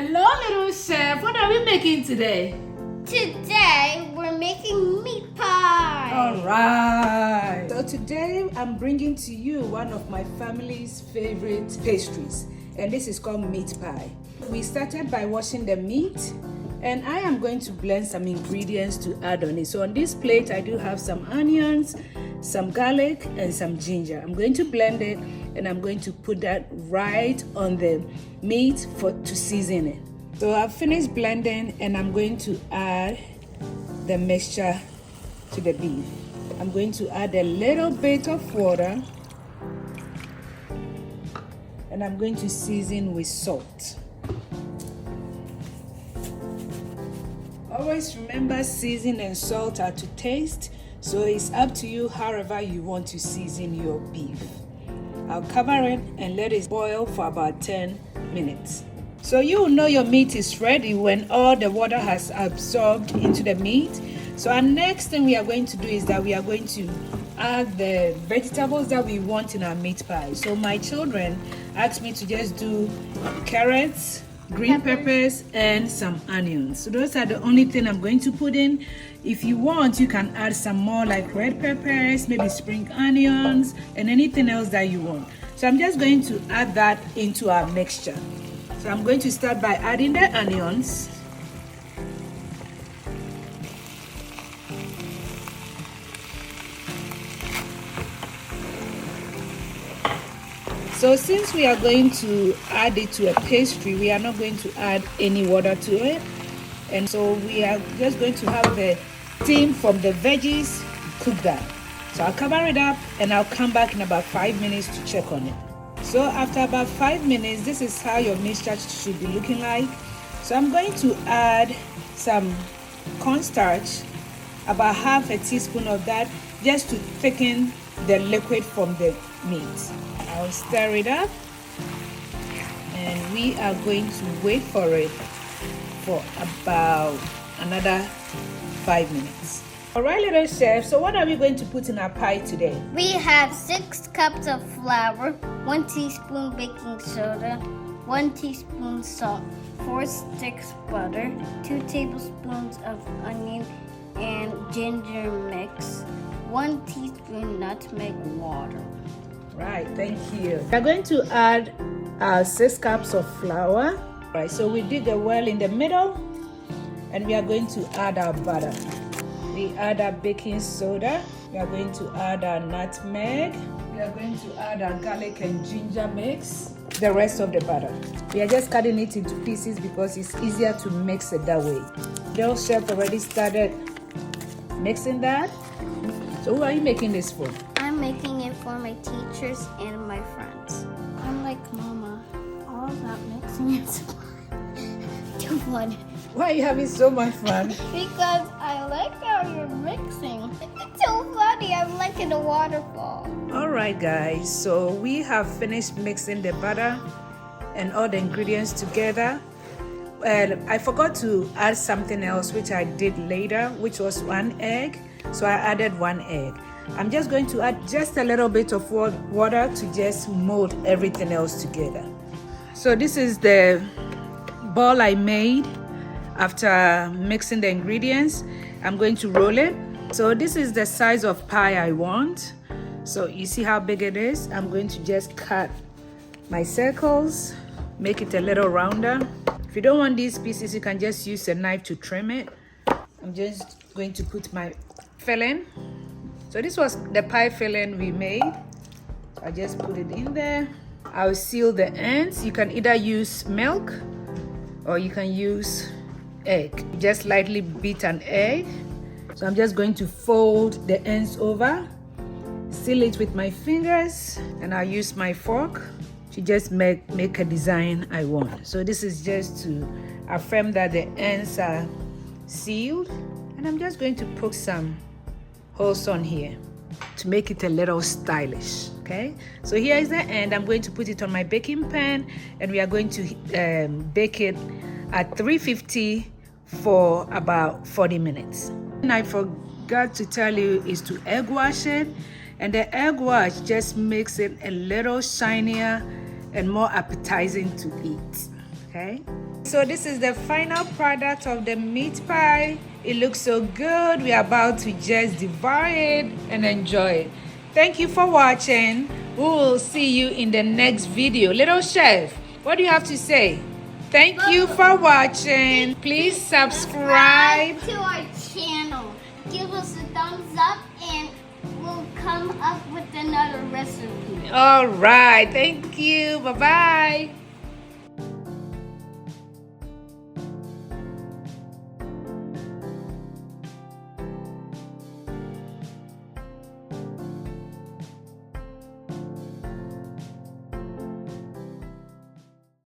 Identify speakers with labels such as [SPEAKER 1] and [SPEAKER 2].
[SPEAKER 1] Hello, little chef. What are we making today?
[SPEAKER 2] Today, we're making meat pie.
[SPEAKER 1] All right. So today, I'm bringing to you one of my family's favorite pastries, and this is called meat pie. We started by washing the meat, and I am going to blend some ingredients to add on it. So on this plate, I do have some onions, some garlic, and some ginger. I'm going to blend it, and I'm going to put that right on the meat to season it. So I've finished blending, and I'm going to add the mixture to the beef. I'm going to add a little bit of water, and I'm going to season with salt. Always remember, season and salt are to taste, so it's up to you however you want to season your beef. I'll cover it and let it boil for about 10 minutes. So you will know your meat is ready when all the water has absorbed into the meat. So our next thing we are going to do is that we are going to add the vegetables that we want in our meat pie. So my children asked me to just do carrots, green peppers, and some onions. So those are the only thing I'm going to put in. If you want, you can add some more like red peppers, maybe spring onions, and anything else that you want. So I'm just going to add that into our mixture. So I'm going to start by adding the onions. So since we are going to add it to a pastry, we are not going to add any water to it. And so we are just going to have the steam from the veggies cook that. So I'll cover it up and I'll come back in about 5 minutes to check on it. So after about 5 minutes, this is how your mixture should be looking like. So I'm going to add some cornstarch, about half a teaspoon of that, just to thicken the liquid from the meat. I'll stir it up, and we are going to wait for it for about another 5 minutes. All right, little chef, so what are we going to put in our pie today?
[SPEAKER 2] We have 6 cups of flour, 1 teaspoon baking soda, 1 teaspoon salt, 4 sticks butter, 2 tablespoons of onion and ginger mix, 1 teaspoon nutmeg water.
[SPEAKER 1] Right, thank you. We're going to add 6 cups of flour. Right, so we dig a well in the middle, and we are going to add our butter. We add our baking soda. We are going to add our nutmeg. We are going to add our garlic and ginger mix. The rest of the butter. We are just cutting it into pieces because it's easier to mix it that way. The chef already started mixing that. So who are you making this for?
[SPEAKER 2] I'm making it for my teachers and my friends. I'm like Mama. All that mixing is too fun.
[SPEAKER 1] Why are you having so much fun?
[SPEAKER 2] Because I like how you're mixing. It's so funny. I'm like in a waterfall.
[SPEAKER 1] All right, guys. So we have finished mixing the butter and all the ingredients together. And I forgot to add something else, which I did later, which was 1 egg. So I added 1 egg. I'm just going to add just a little bit of water to just mold everything else together. So this is the ball I made after mixing the ingredients. I'm going to roll it. So this is the size of pie I want. So you see how big it is? I'm going to just cut my circles, make it a little rounder. If you don't want these pieces, you can just use a knife to trim it. I'm just going to put my filling. So this was the pie filling we made. I just put it in there. I'll seal the ends. You can either use milk or you can use egg. Just lightly beat an egg. So I'm just going to fold the ends over, seal it with my fingers, and I'll use my fork to just make a design I want. So this is just to affirm that the ends are sealed, and I'm just going to poke some holes on here to make it a little stylish. Okay, so here is the end. I'm going to put it on my baking pan, and we are going to bake it at 350 for about 40 minutes. And I forgot to tell you is to egg wash it, and the egg wash just makes it a little shinier and more appetizing to eat. Okay, so this is the final product of the meat pie. It looks so good. We're about to just devour it and enjoy it. Thank you for watching. We will see you in the next video. Little chef, what do you have to say? Thank you for watching. Please subscribe
[SPEAKER 2] to our channel. Give us a thumbs up and we'll come up with another recipe.
[SPEAKER 1] All right, thank you. Bye-bye.